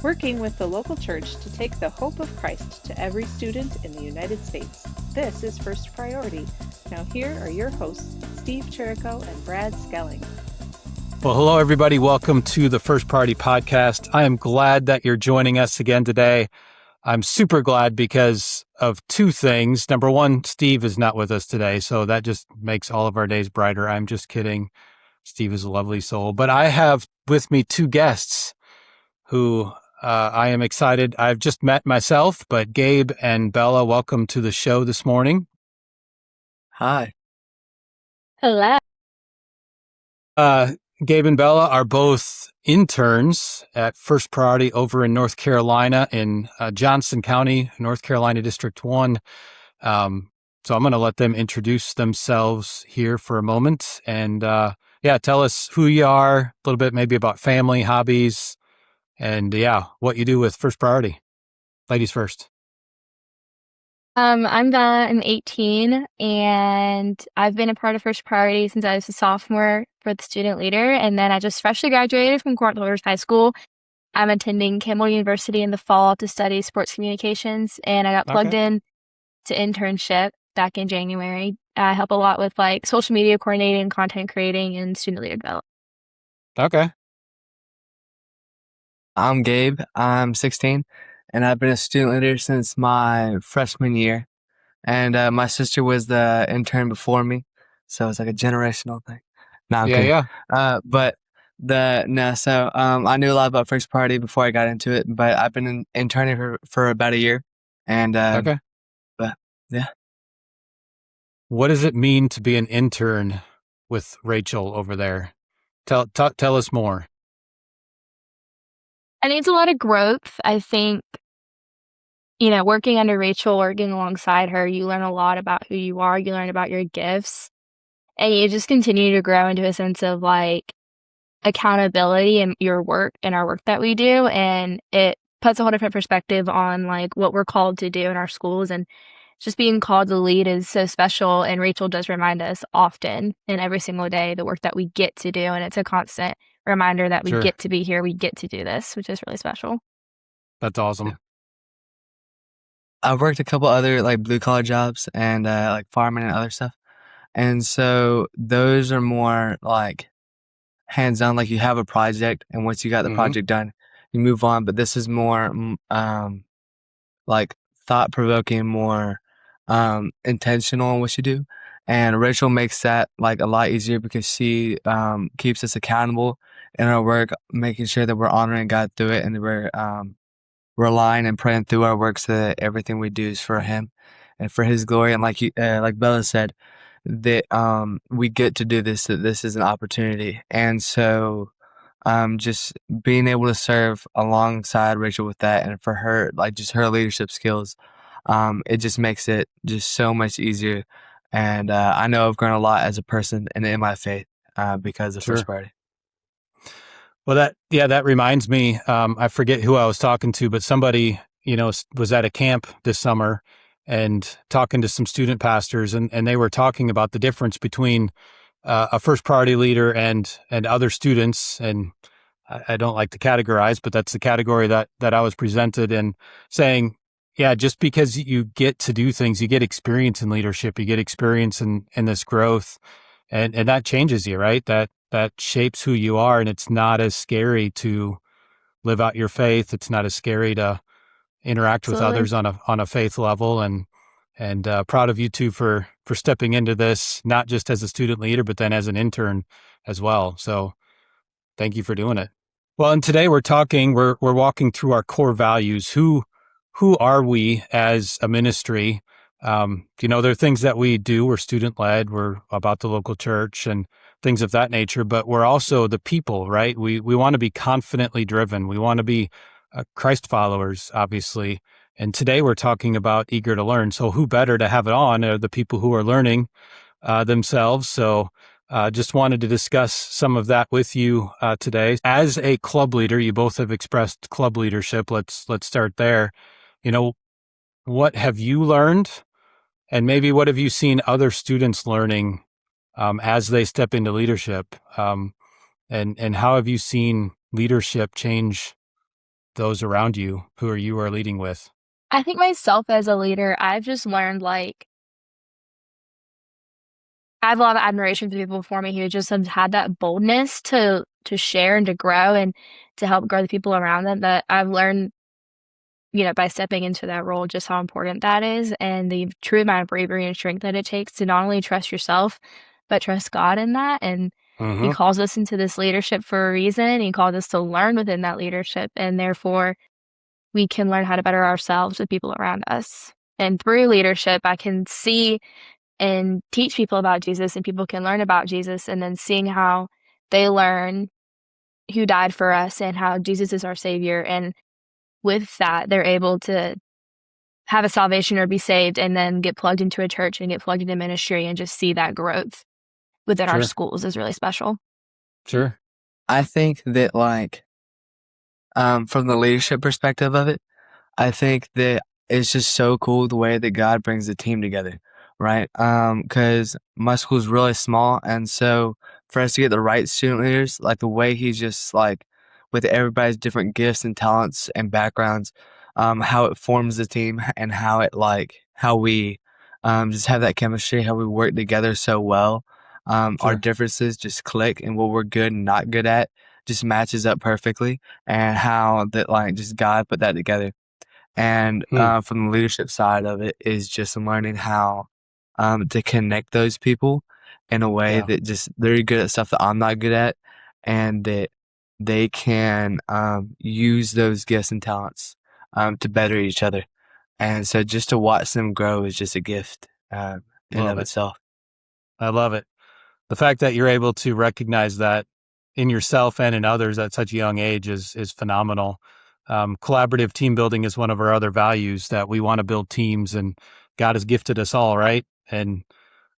working with the local church to take the hope of Christ to every student in the United States. This is First Priority. Now here are your hosts, Steve Chirico and Brad Skelling. Well, hello, everybody. Welcome to the First Priority Podcast. I am glad that you're joining us again today. I'm super glad because of two things. Number one, Steve is not with us today, so that just makes all of our days brighter. I'm just kidding. Steve is a lovely soul. But I have with me two guests who I am excited. I've just met myself, but Gabe and Bella, welcome to the show this morning. Hi. Hello. Gabe and Bella are both interns at First Priority over in North Carolina in Johnson County, North Carolina District 1. So I'm going to let them introduce themselves here for a moment. And tell us who you are, a little bit maybe about family, hobbies, and what you do with First Priority. Ladies first. I'm Bella. I'm 18, and I've been a part of First Priority since I was a sophomore for the student leader, and then I just freshly graduated from Court Rivers High School. I'm attending Campbell University in the fall to study sports communications, and I got plugged in to internship back in January. I help a lot with like social media coordinating, content creating, and student leader development. Okay. I'm Gabe. I'm 16, and I've been a student leader since my freshman year. And my sister was the intern before me, so it's like a generational thing. No, I'm kidding. I knew a lot about First Priority before I got into it, but I've been interning for about a year. And What does it mean to be an intern with Rachel over there? Tell us more. I think it's a lot of growth. I think, working under Rachel, working alongside her, you learn a lot about who you are. You learn about your gifts, and you just continue to grow into a sense of like accountability in your work and our work that we do. And it puts a whole different perspective on like what we're called to do in our schools, and just being called to lead is so special. And Rachel does remind us often and every single day the work that we get to do. And it's a constant reminder that we get to be here. We get to do this, which is really special. That's awesome. Yeah. I've worked a couple other like blue collar jobs and like farming and other stuff. And so those are more like hands on, like you have a project, and once you got the project done, you move on. But this is more like thought provoking, more intentional in what you do. And Rachel makes that like a lot easier because she keeps us accountable in our work, making sure that we're honoring God through it, and that we're relying and praying through our work so that everything we do is for Him and for His glory. And like Bella said, that we get to do this, that this is an opportunity. And so just being able to serve alongside Rachel with that, and for her, like just her leadership skills, it just makes it just so much easier. And I know I've grown a lot as a person and in my faith because of First Priority. Well, that reminds me, I forget who I was talking to, but somebody, was at a camp this summer and talking to some student pastors, and they were talking about the difference between a First Priority leader and other students. And I don't like to categorize, but that's the category that I was presented, and saying, just because you get to do things, you get experience in leadership, you get experience in this growth, and that changes you, right? That shapes who you are, and it's not as scary to live out your faith. It's not as scary to interact with others on a faith level, and proud of you two for stepping into this, not just as a student leader, but then as an intern as well. So thank you for doing it. Well, and today we're walking through our core values. Who are we as a ministry? There are things that we do. We're student-led. We're about the local church and things of that nature, but we're also the people, right? We want to be confidently driven. We want to be Christ followers, obviously. And today we're talking about eager to learn. So who better to have it on are the people who are learning themselves. So just wanted to discuss some of that with you today. As a club leader, you both have expressed club leadership. Let's start there. What have you learned, and maybe what have you seen other students learning as they step into leadership? And how have you seen leadership change those around you who you are leading with? I think myself as a leader, I've just learned, like, I have a lot of admiration for people before me who just have had that boldness to share and to grow and to help grow the people around them, that I've learned, by stepping into that role, just how important that is and the true amount of bravery and strength that it takes to not only trust yourself, but trust God in that. And He Mm-hmm. calls us into this leadership for a reason. He called us to learn within that leadership, and therefore we can learn how to better ourselves with people around us. And through leadership, I can see and teach people about Jesus, and people can learn about Jesus, and then seeing how they learn who died for us and how Jesus is our Savior. And with that, they're able to have a salvation or be saved and then get plugged into a church and get plugged into ministry and just see that growth within our Sure. schools is really special. Sure. I think that from the leadership perspective of it, I think that it's just so cool the way that God brings the team together, right? Because my school's really small, and so for us to get the right student leaders, like the way he's just like with everybody's different gifts and talents and backgrounds, how it forms the team and how we just have that chemistry, how we work together so well. Our Sure. differences just click, and what we're good and not good at just matches up perfectly, and how that just God put that together. And from the leadership side of it is just learning how to connect those people in a way Yeah. that just they're good at stuff that I'm not good at, and that they can use those gifts and talents to better each other. And so just to watch them grow is just a gift in Love of it. itself. I love it. The fact that you're able to recognize that in yourself and in others at such a young age is phenomenal. Collaborative team building is one of our other values, that we want to build teams, and God has gifted us all, right? And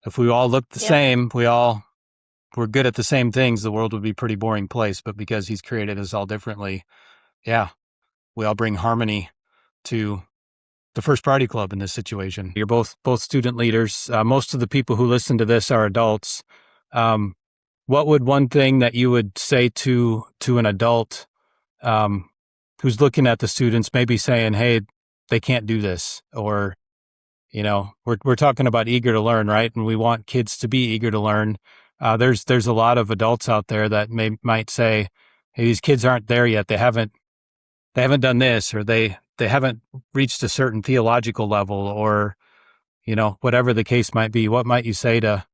if we all looked the Yep. same, we're good at the same things, the world would be a pretty boring place. But because He's created us all differently, yeah, we all bring harmony to the First Priority Club in this situation. You're both student leaders. Most of the people who listen to this are adults. What would one thing that you would say to an adult who's looking at the students, maybe saying, "Hey, they can't do this," or we're talking about eager to learn, right? And we want kids to be eager to learn. There's a lot of adults out there that might say, "Hey, these kids aren't there yet. They haven't done this, or they haven't reached a certain theological level," or whatever the case might be. What might you say to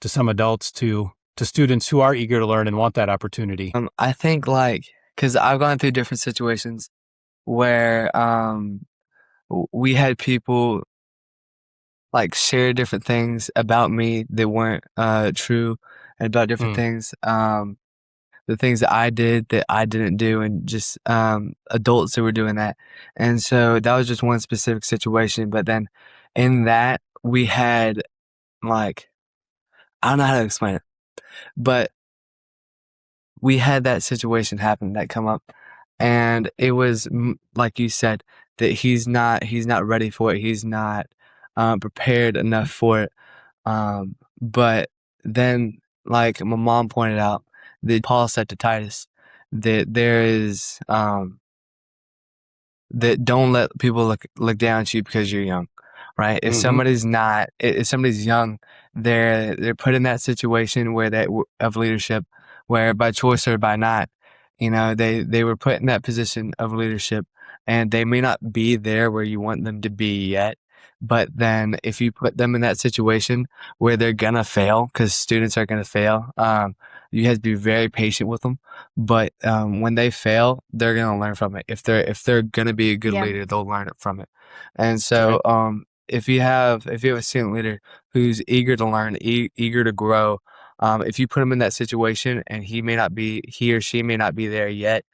some adults, to students who are eager to learn and want that opportunity? I think because I've gone through different situations where we had people share different things about me that weren't true, and about different things, the things that I did that I didn't do, and just adults that were doing that. And so that was just one specific situation. But then in that we had I don't know how to explain it, but we had that situation happen, that come up, and it was like you said, that he's not ready for it. He's not prepared enough for it. But then, like my mom pointed out, that Paul said to Titus that there is that don't let people look down at you because you're young, right? If somebody's not, if somebody's young, they're put in that situation where of leadership, where by choice or by not, they were put in that position of leadership, and they may not be there where you want them to be yet. But then if you put them in that situation where they're gonna fail, because students are gonna fail, you have to be very patient with them. But when they fail, they're gonna learn from it. If they're gonna be a good Yeah. leader, they'll learn it from it. And so if you have a student leader who's eager to learn, eager to grow, if you put him in that situation and he or she may not be there yet,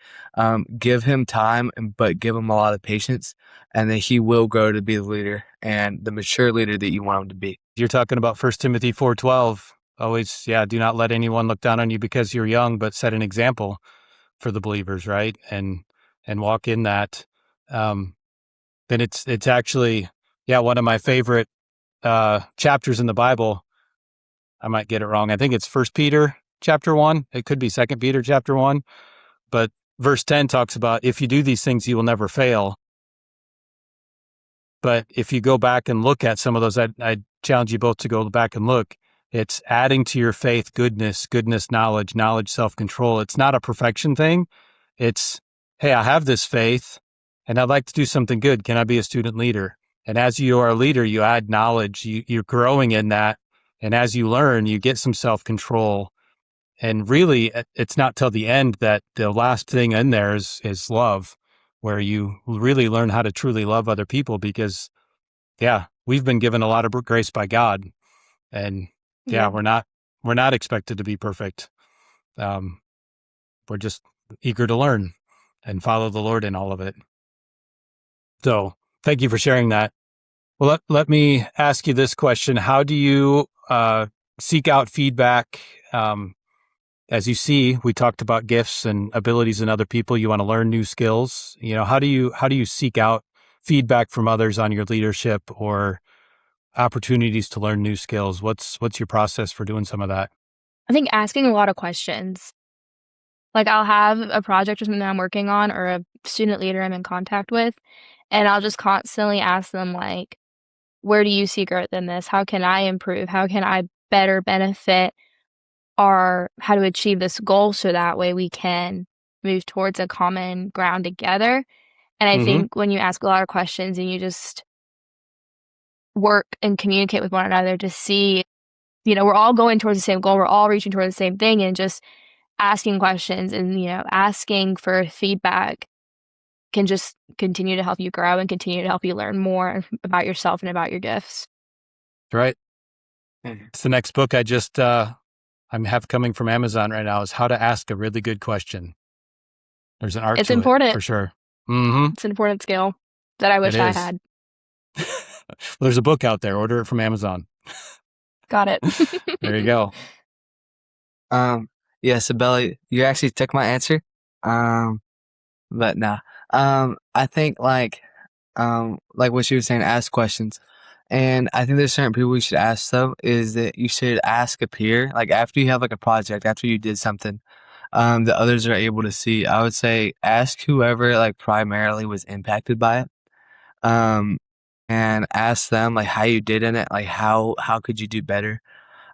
give him time, but give him a lot of patience, and then he will grow to be the leader and the mature leader that you want him to be. You're talking about 1 Timothy 4:12. Always, do not let anyone look down on you because you're young, but set an example for the believers, right? And walk in that. Then it's actually, one of my favorite chapters in the Bible. I might get it wrong. I think it's 1 Peter chapter 1. It could be 2 Peter chapter 1. But verse 10 talks about if you do these things, you will never fail. But if you go back and look at some of those, I challenge you both to go back and look. It's adding to your faith goodness, knowledge, self-control. It's not a perfection thing. It's, hey, I have this faith and I'd like to do something good. Can I be a student leader? And as you are a leader, you add knowledge, you're growing in that. And as you learn, you get some self-control. And really, it's not till the end that the last thing in there is love, where you really learn how to truly love other people because, yeah, we've been given a lot of grace by God. And yeah, we're not expected to be perfect. We're just eager to learn and follow the Lord in all of it. So thank you for sharing that. Well, let me ask you this question. How do you seek out feedback? As you see, we talked about gifts and abilities in other people. You want to learn new skills. How do you seek out feedback from others on your leadership or opportunities to learn new skills? What's your process for doing some of that? I think asking a lot of questions. Like I'll have a project or something that I'm working on or a student leader I'm in contact with, and I'll just constantly ask them like, where do you see growth in this? How can I improve? How can I better benefit how to achieve this goal so that way we can move towards a common ground together. And I think when you ask a lot of questions and you just work and communicate with one another to see, we're all going towards the same goal, we're all reaching towards the same thing, and just asking questions and, asking for feedback can just continue to help you grow and continue to help you learn more about yourself and about your gifts. Right. It's the next book I just have coming from Amazon right now is How to Ask a Really Good Question. There's an art It's to important. it for sure. It's an important skill that I wish I had. Well, there's a book out there. Order it from Amazon. Got it. There you go. Yeah, so Bella, you actually took my answer. But nah. I think like what you were saying, ask questions. And I think there's certain people we should ask though, is that you should ask a peer. Like after you have like a project, after you did something, that others are able to see, I would say ask whoever like primarily was impacted by it. And ask them like how you did in it, like how could you do better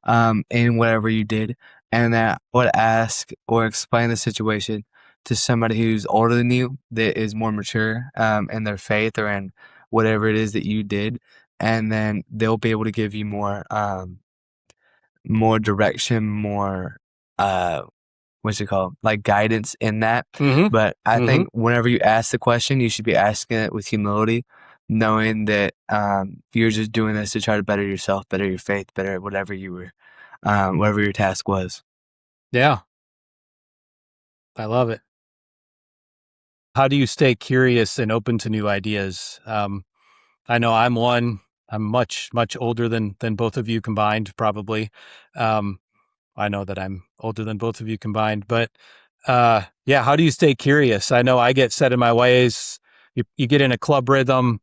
in whatever you did. And that I would ask or explain the situation to somebody who's older than you, that is more mature in their faith or in whatever it is that you did, and then they'll be able to give you more direction, more like guidance in that. But I think whenever you ask the question, you should be asking it with humility, knowing that you're just doing this to try to better yourself, better your faith, better whatever you were, whatever your task was. Yeah. I love it. How do you stay curious and open to new ideas? I know I'm much, much older than both of you combined, probably. I know that I'm older than both of you combined, but yeah, how do you stay curious? I know I get set in my ways. You get in a club rhythm,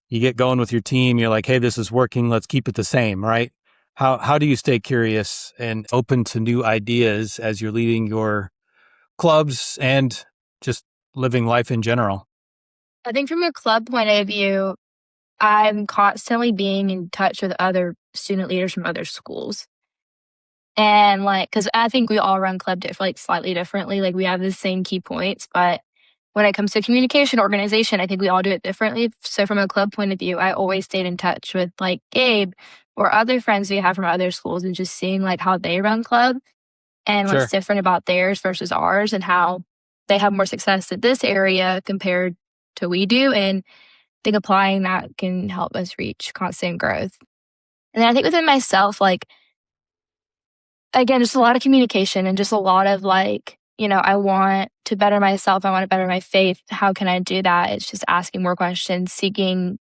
you get going with your team, you're like, hey, this is working, let's keep it the same, right? How do you stay curious and open to new ideas as you're leading your clubs and just living life in general? I think from a club point of view, I'm constantly being in touch with other student leaders from other schools. And because I think we all run club slightly differently. Like we have the same key points, but when it comes to communication organization, I think we all do it differently. So from a club point of view, I always stayed in touch with like Gabe or other friends we have from other schools and just seeing like how they run club and what's different about theirs versus ours and how they have more success in this area compared to we do. And I think applying that can help us reach constant growth. And then I think within myself, again, just a lot of communication and just a lot of I want to better myself. I want to better my faith. How can I do that? It's just asking more questions, seeking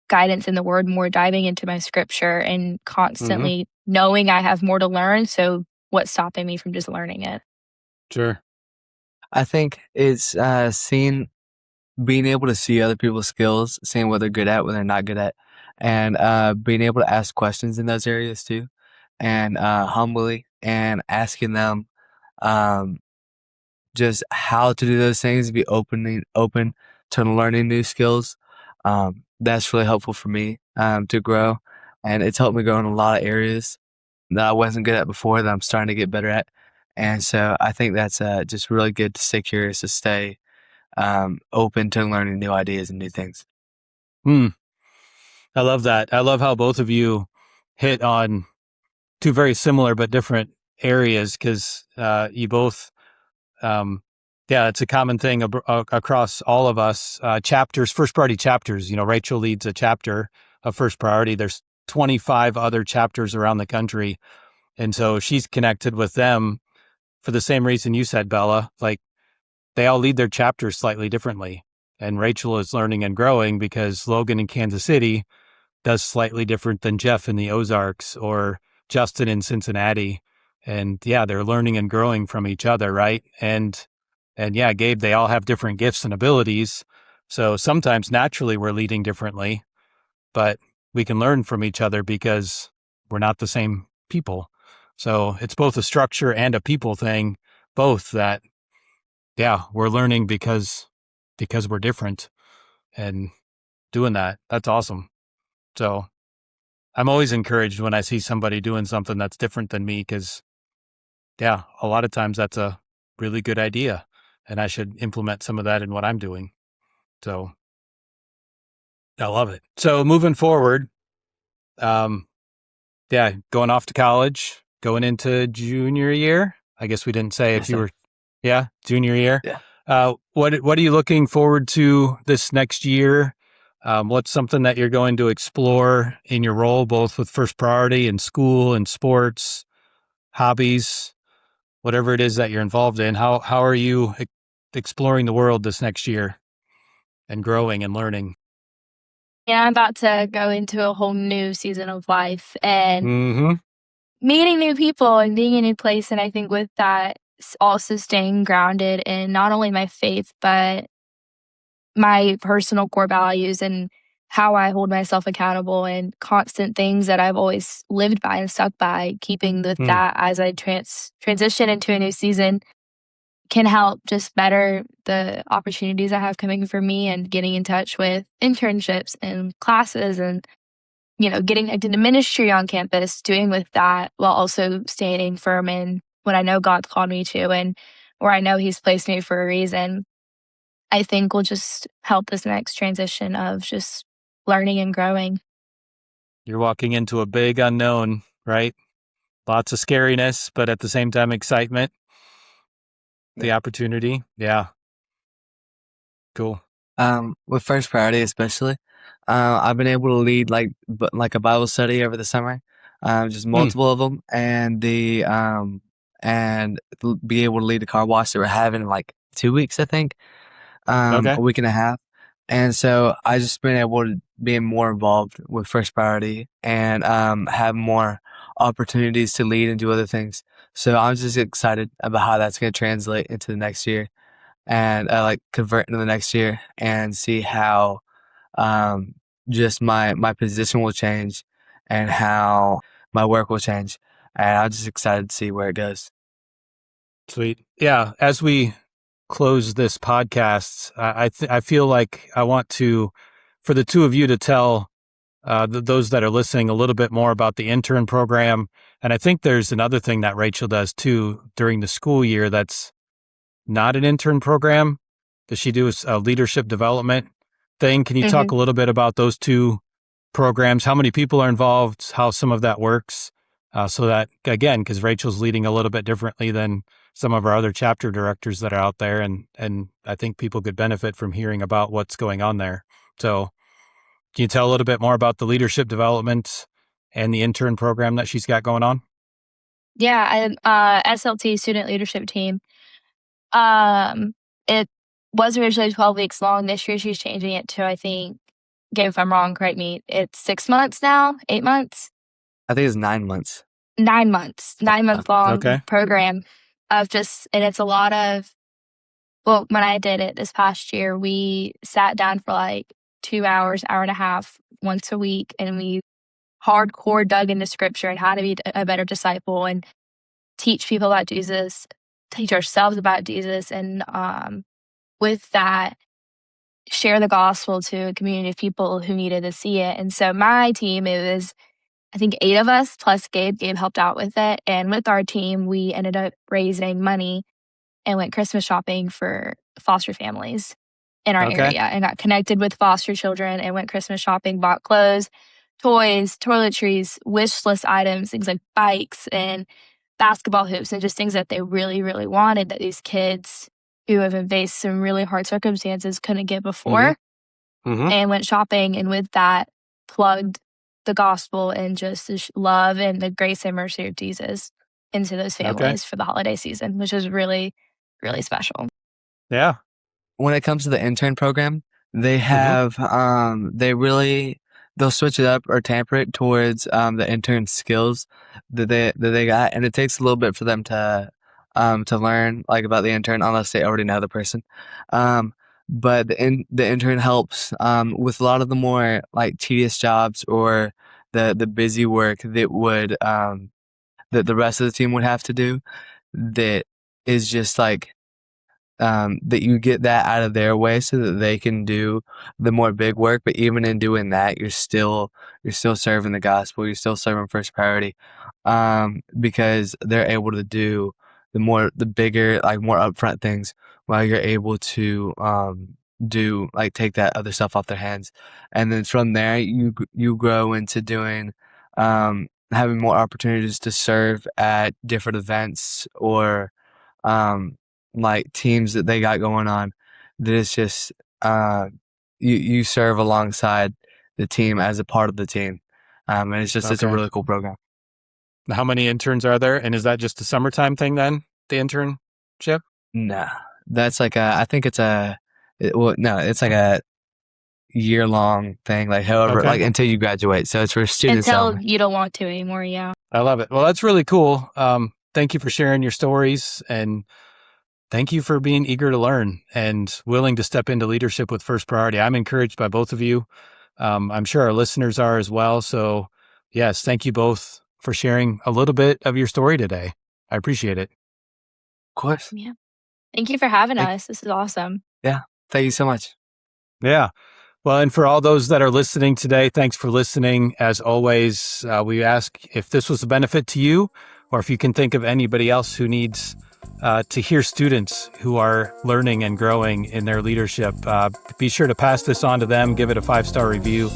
guidance in the word more, diving into my scripture and constantly knowing I have more to learn. So what's stopping me from just learning it? Sure. I think it's being able to see other people's skills, seeing what they're good at, what they're not good at, and being able to ask questions in those areas too, and humbly and asking them just how to do those things, be open to learning new skills. That's really helpful for me to grow, and it's helped me grow in a lot of areas that I wasn't good at before that I'm starting to get better at. And so I think that's just really good to stay curious, to stay open to learning new ideas and new things. I love that. I love how both of you hit on two very similar but different areas because you both, it's a common thing across all of us. Chapters, first priority chapters. Rachel leads a chapter of first priority. There's 25 other chapters around the country, and so she's connected with them for the same reason you said, Bella. Like they all lead their chapters slightly differently, and Rachel is learning and growing because Logan in Kansas City does slightly different than Jeff in the Ozarks or Justin in Cincinnati. And they're learning and growing from each other, right? And Gabe, they all have different gifts and abilities. So sometimes naturally we're leading differently, but we can learn from each other because we're not the same people. So it's both a structure and a people thing, both that, we're learning because we're different and doing that. That's awesome. So I'm always encouraged when I see somebody doing something that's different than me because, a lot of times that's a really good idea and I should implement some of that in what I'm doing. So I love it. So moving forward, going off to college, going into junior year. I guess we didn't say if you were, junior year. Yeah. What are you looking forward to this next year? What's something that you're going to explore in your role, both with first priority and school and sports, hobbies, whatever it is that you're involved in? How are you exploring the world this next year and growing and learning? Yeah, I'm about to go into a whole new season of life and meeting new people and being in a new place. And I think with that, also staying grounded in not only my faith, but my personal core values and how I hold myself accountable and constant things that I've always lived by and stuck by, keeping with that as I transition into a new season can help just better the opportunities I have coming for me and getting in touch with internships and classes and, getting into ministry on campus, doing with that while also standing firm in what I know God's called me to and where I know He's placed me for a reason. I think will just help this next transition of just learning and growing. You're walking into a big unknown, right? Lots of scariness, but at the same time, excitement. The opportunity. Yeah. Cool. With first priority, especially, I've been able to lead like a Bible study over the summer, just multiple of them, and be able to lead the car wash that we're having in like 2 weeks, I think, a week and a half. And so I just been able to be more involved with first priority and have more opportunities to lead and do other things. So I'm just excited about how that's going to translate into the next year and convert into the next year and see how just my position will change and how my work will change. And I'm just excited to see where it goes. Sweet. Yeah. As we close this podcast, I feel like I want to, for the two of you to tell those that are listening a little bit more about the intern program. And I think there's another thing that Rachel does too during the school year that's not an intern program. Does she do a leadership development thing? Can you talk a little bit about those two programs? How many people are involved? How some of that works? So that, again, because Rachel's leading a little bit differently than some of our other chapter directors that are out there. And I think people could benefit from hearing about what's going on there. So can you tell a little bit more about the leadership development and the intern program that she's got going on? Yeah, SLT, student leadership team. It was originally 12 weeks long. This year she's changing it to, I think, Gabe, if I'm wrong, correct me, it's 6 months now, 8 months? I think it's 9 months. 9 months, 9-month long program of and it's a lot of, well, when I did it this past year, we sat down for like 2 hours, hour and a half once a week, and we hardcore dug into scripture and how to be a better disciple and teach people about Jesus teach ourselves about Jesus, and with that, share the gospel to a community of people who needed to see it. And so my team, it was, I think, 8 of us plus Gabe. Gabe helped out with it. And with our team, we ended up raising money and went Christmas shopping for foster families in our area, and got connected with foster children and went Christmas shopping, bought clothes, toys, toiletries, wish list items, things like bikes and basketball hoops, and just things that they really, really wanted that these kids who have faced some really hard circumstances couldn't get before. And went shopping, and with that plugged the gospel and just the love and the grace and mercy of Jesus into those families for the holiday season, which is really, really special. Yeah. When it comes to the intern program, they have they'll switch it up or tamper it towards the intern skills that they got, and it takes a little bit for them to learn like about the intern unless they already know the person. But the intern helps with a lot of the more like tedious jobs or the busy work that would that the rest of the team would have to do. That is just like that you get that out of their way so that they can do the more big work. But even in doing that, you're still serving the gospel. You're still serving first priority, because they're able to do the bigger, like more upfront things, while you're able to do like take that other stuff off their hands. And then from there, you grow into doing having more opportunities to serve at different events or like teams that they got going on. That it's just you serve alongside the team as a part of the team, and it's a really cool program. How many interns are there, and is that just a summertime thing then, the internship? No, that's like it's like a year-long thing, like however like until you graduate, so it's for students until you don't want to anymore. I love it. Well, that's really cool. Thank you for sharing your stories, and thank you for being eager to learn and willing to step into leadership with First Priority. I'm encouraged by both of you. I'm sure our listeners are as well. So yes, thank you both for sharing a little bit of your story today. I appreciate it. Of course. Yeah. Thank you for having us. This is awesome. Yeah. Thank you so much. Yeah. Well, and for all those that are listening today, thanks for listening. As always, we ask if this was a benefit to you, or if you can think of anybody else who needs to hear students who are learning and growing in their leadership. Be sure to pass this on to them, give it a 5-star review.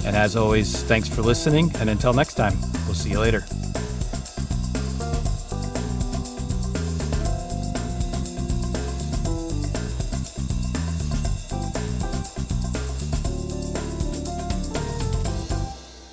And as always, thanks for listening. And until next time, we'll see you later.